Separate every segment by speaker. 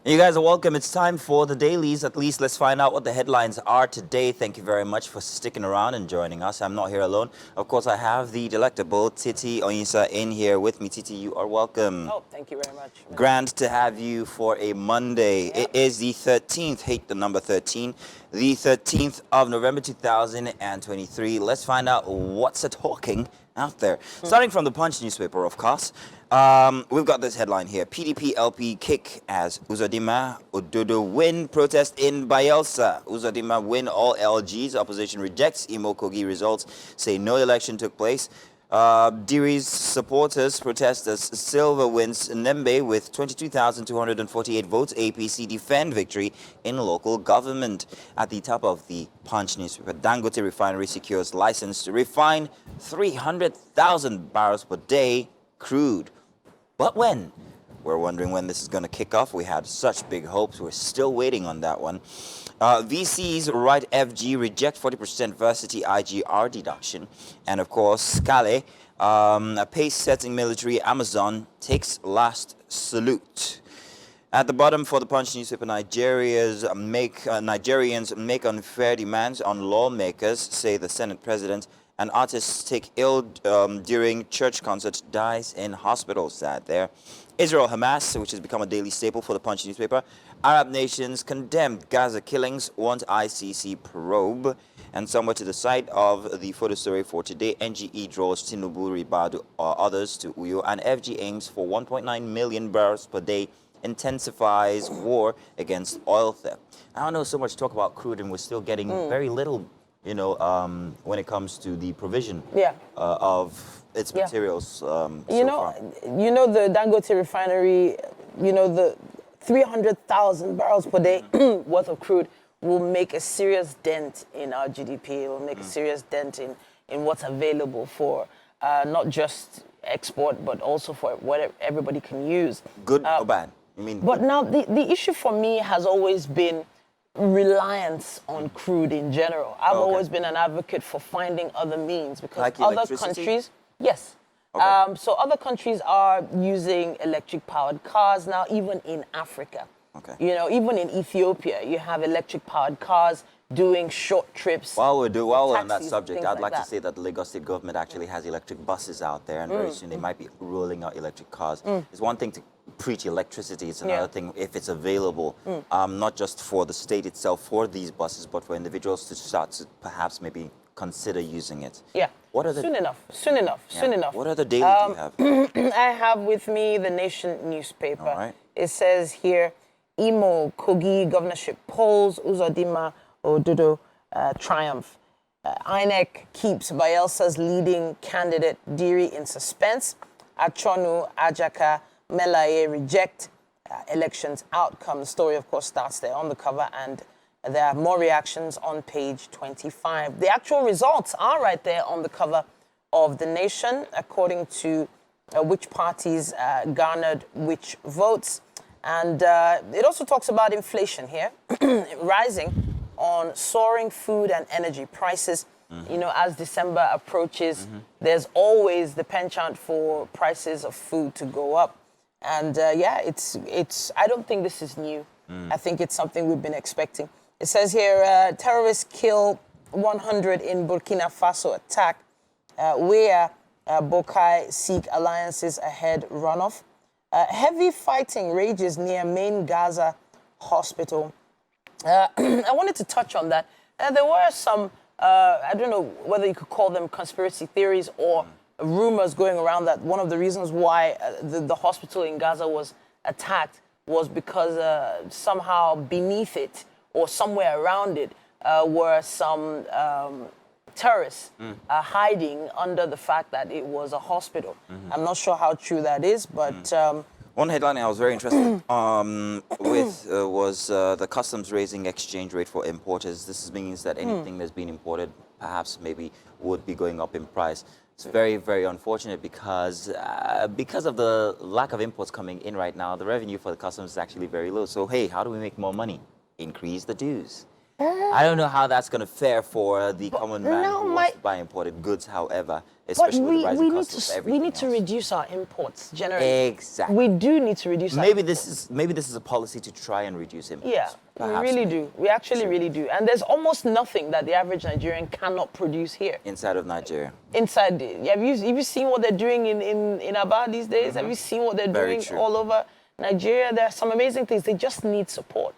Speaker 1: You guys are welcome. It's time for the dailies. At least let's find out what the headlines are today. Thank you very much for sticking around and joining us. I'm not here alone. Of course, I have the delectable Titi Onyisa in here with me. Titi, you are welcome.
Speaker 2: Oh, thank you very much.
Speaker 1: Grand to have you for a Monday.
Speaker 2: Yep.
Speaker 1: It is the 13th, hate the number 13, the 13th of November 2023. Let's find out what's talking out there. Starting from the Punch newspaper, of course. We've got this headline here. PDP LP kick as Uzodimma Ododo win protest in Bayelsa. Uzodimma win all LGs. Opposition rejects Kogi results. Say no election took place. Diri's supporters protest as Silver wins Nembe with 22,248 votes. APC defend victory in local government. At the top of the Punch newspaper, Dangote refinery secures license to refine 300,000 barrels per day crude. But when? We're wondering when this is going to kick off. We had such big hopes. We're still waiting on that one. VCs write FG reject 40% varsity IGR deduction. And of course, Scale, a pace-setting military Amazon takes last salute. At the bottom for the Punch newspaper, Nigerians make unfair demands on lawmakers, say the Senate president. And artists take ill during church concert, dies in hospital. Sad there. Israel Hamas, which has become a daily staple for the Punch newspaper. Arab nations condemned Gaza killings, want ICC probe. And somewhere to the side of the photo story for today, NGE draws Tinubu, Ribadu, or others to Uyo. And FG aims for 1.9 million barrels per day, intensifies war against oil theft. I don't know so much talk about crude, and we're still getting very little, when it comes to the provision of its materials.
Speaker 2: You know the Dangote refinery, the 300,000 barrels per day worth of crude will make a serious dent in our GDP. It will make a serious dent in what's available for not just export, but also for what everybody can use.
Speaker 1: Good or bad? You mean?
Speaker 2: But now the issue for me has always been reliance on crude in general. I've always been an advocate for finding other means because
Speaker 1: like
Speaker 2: other
Speaker 1: electricity?
Speaker 2: countries, yes.
Speaker 1: Okay.
Speaker 2: So other countries are using electric-powered cars now, even in Africa.
Speaker 1: Okay.
Speaker 2: Even in Ethiopia, you have electric-powered cars doing short trips.
Speaker 1: While we're on that
Speaker 2: taxis,
Speaker 1: subject,
Speaker 2: things
Speaker 1: I'd
Speaker 2: like
Speaker 1: like to
Speaker 2: that.
Speaker 1: say that the Lagos State government actually has electric buses out there, and very soon they might be rolling out electric cars. It's one thing to preach electricity, it's another thing if it's available, not just for the state itself, for these buses, but for individuals to start to perhaps maybe consider using it.
Speaker 2: Yeah.
Speaker 1: What are the,
Speaker 2: Soon enough.
Speaker 1: What other daily do you have?
Speaker 2: I have with me the Nation newspaper.
Speaker 1: All right.
Speaker 2: It says here, Kogi governorship polls, Uzodimma Ododo triumph. INEC keeps Bayelsa's leading candidate Diri in suspense. Achonu, Ajaka, Melaye reject elections outcome. The story, of course, starts there on the cover, and there are more reactions on page 25. The actual results are right there on the cover of The Nation, according to which parties garnered which votes. And it also talks about inflation here, rising on soaring food and energy prices. As December approaches, there's always the penchant for prices of food to go up. And it's. I don't think this is new. I think it's something we've been expecting. It says here, terrorists kill 100 in Burkina Faso attack, where Bokai seek alliances ahead runoff. Heavy fighting rages near main Gaza hospital. I wanted to touch on that. There were some, I don't know whether you could call them conspiracy theories or rumors going around that one of the reasons why the hospital in Gaza was attacked was because somehow beneath it or somewhere around it were some terrorists hiding under the fact that it was a hospital. I'm not sure how true that is, but...
Speaker 1: One headline I was very interested with was the customs raising exchange rate for importers. This means that anything that's been imported perhaps maybe would be going up in price. It's very, very unfortunate because of the lack of imports coming in right now, the revenue for the customs is actually very low. So, hey, how do we make more money? Increase the dues. I don't know how that's going to fare for the common man
Speaker 2: no,
Speaker 1: who wants to buy imported goods, however,
Speaker 2: But
Speaker 1: especially with the rising
Speaker 2: we
Speaker 1: cost of everything
Speaker 2: need to
Speaker 1: else.
Speaker 2: reduce our imports generally.
Speaker 1: Exactly.
Speaker 2: We do need to reduce our
Speaker 1: Maybe
Speaker 2: imports.
Speaker 1: this is a policy to try and reduce imports.
Speaker 2: Yeah,
Speaker 1: Perhaps,
Speaker 2: we really
Speaker 1: maybe.
Speaker 2: do. We actually really do. And there's almost nothing that the average Nigerian cannot produce here.
Speaker 1: Inside of Nigeria.
Speaker 2: Inside, have you seen what they're doing in Aba these days? Have you seen what they're
Speaker 1: Very
Speaker 2: doing
Speaker 1: true.
Speaker 2: all over Nigeria? There are some amazing things. They just need support.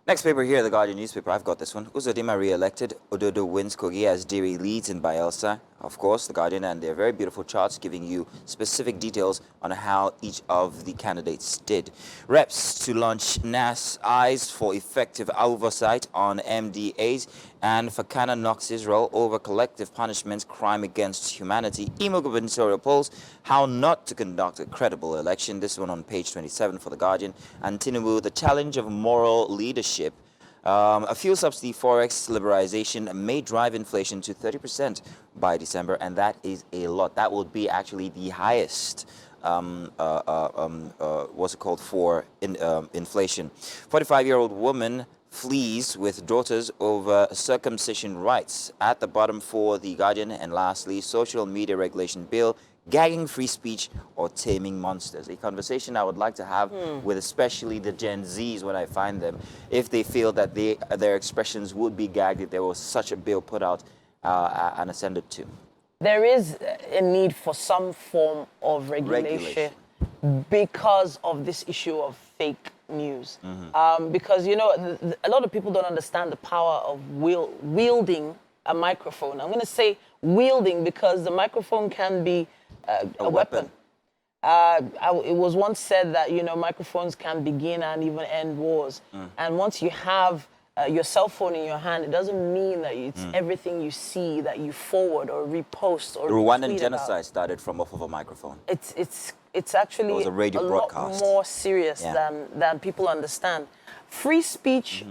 Speaker 1: Next paper here, the Guardian newspaper. I've got this one. Uzodimma re-elected. Ododo wins Kogi as Diri leads in Bayelsa. Of course, the Guardian, and their very beautiful charts giving you specific details on how each of the candidates did. Reps to launch NAS Eyes for effective oversight on MDAs, and Fakana knocks Israel over collective punishments, crime against humanity. Imo gubernatorial polls, how not to conduct a credible election. This one on page 27 for the Guardian. And Tinubu, the challenge of moral leadership. A fuel subsidy forex liberalization may drive inflation to 30% by December, and that is a lot. That would be actually the highest, what's it called, for inflation. 45-year-old woman flees with daughters over circumcision rights. At the bottom for the Guardian. And lastly, social media regulation bill, gagging free speech or taming monsters. A conversation I would like to have with especially the Gen Zs when I find them, if they feel that their expressions would be gagged if there was such a bill put out and ascended to.
Speaker 2: There is a need for some form of regulation. Because of this issue of fake news. Because, you know, a lot of people don't understand the power of wielding a microphone. I'm going to say wielding because the microphone can be a weapon. It was once said that, you know, microphones can begin and even end wars. And once you have your cell phone in your hand, it doesn't mean that it's everything you see that you forward or repost or
Speaker 1: The Rwandan
Speaker 2: retweet
Speaker 1: genocide
Speaker 2: about.
Speaker 1: started from off of a microphone.
Speaker 2: It's actually
Speaker 1: It was a radio broadcast.
Speaker 2: lot more serious than people understand. Free speech,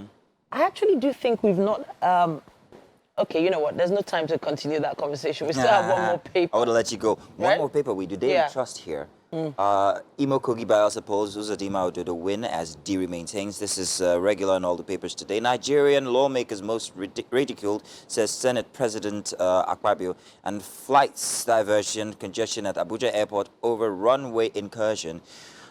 Speaker 2: I actually do think we've not... okay, you know what? There's no time to continue that conversation. We still have one more paper.
Speaker 1: I would let you go. One
Speaker 2: Right?
Speaker 1: more paper. We do daily trust here. Imo Kogi Bayelsa polls Uzodimma Ododo win as Diri maintains. This is regular in all the papers today. Nigerian lawmakers most ridiculed, says Senate President Akpabio. And flights diversion, congestion at Abuja airport over runway incursion.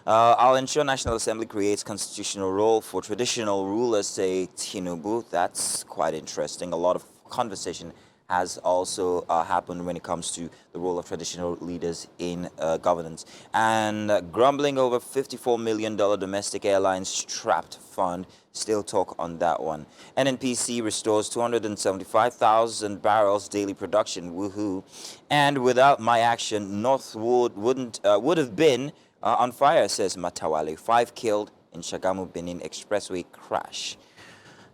Speaker 1: I'll ensure National Assembly creates constitutional role for traditional rulers, say Tinubu. That's quite interesting. A lot of conversation has also happened when it comes to the role of traditional leaders in governance. And grumbling over $54 million domestic airlines trapped fund. Still talk on that one. NNPC restores 275,000 barrels daily production. Woohoo. And without my action, Northwood would have been on fire, says Matawale. 5 killed in Shagamu Benin Expressway crash.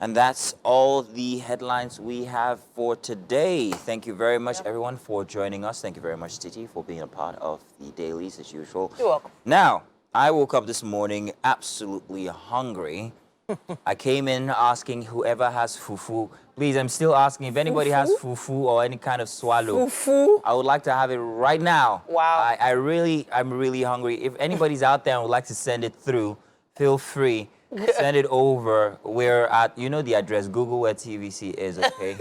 Speaker 1: And that's all the headlines we have for today. Thank you very much, everyone, for joining us. Thank you very much, Titi, for being a part of the dailies, as usual.
Speaker 2: You're welcome.
Speaker 1: Now, I woke up this morning absolutely hungry. I came in asking whoever has fufu. Please, I'm still asking if anybody has fufu or any kind of swallow.
Speaker 2: Fufu?
Speaker 1: I would like to have it right now.
Speaker 2: Wow.
Speaker 1: I'm really hungry. If anybody's out there and would like to send it through, feel free. Send it over. We're at, you know the address, Google where TVC is, okay?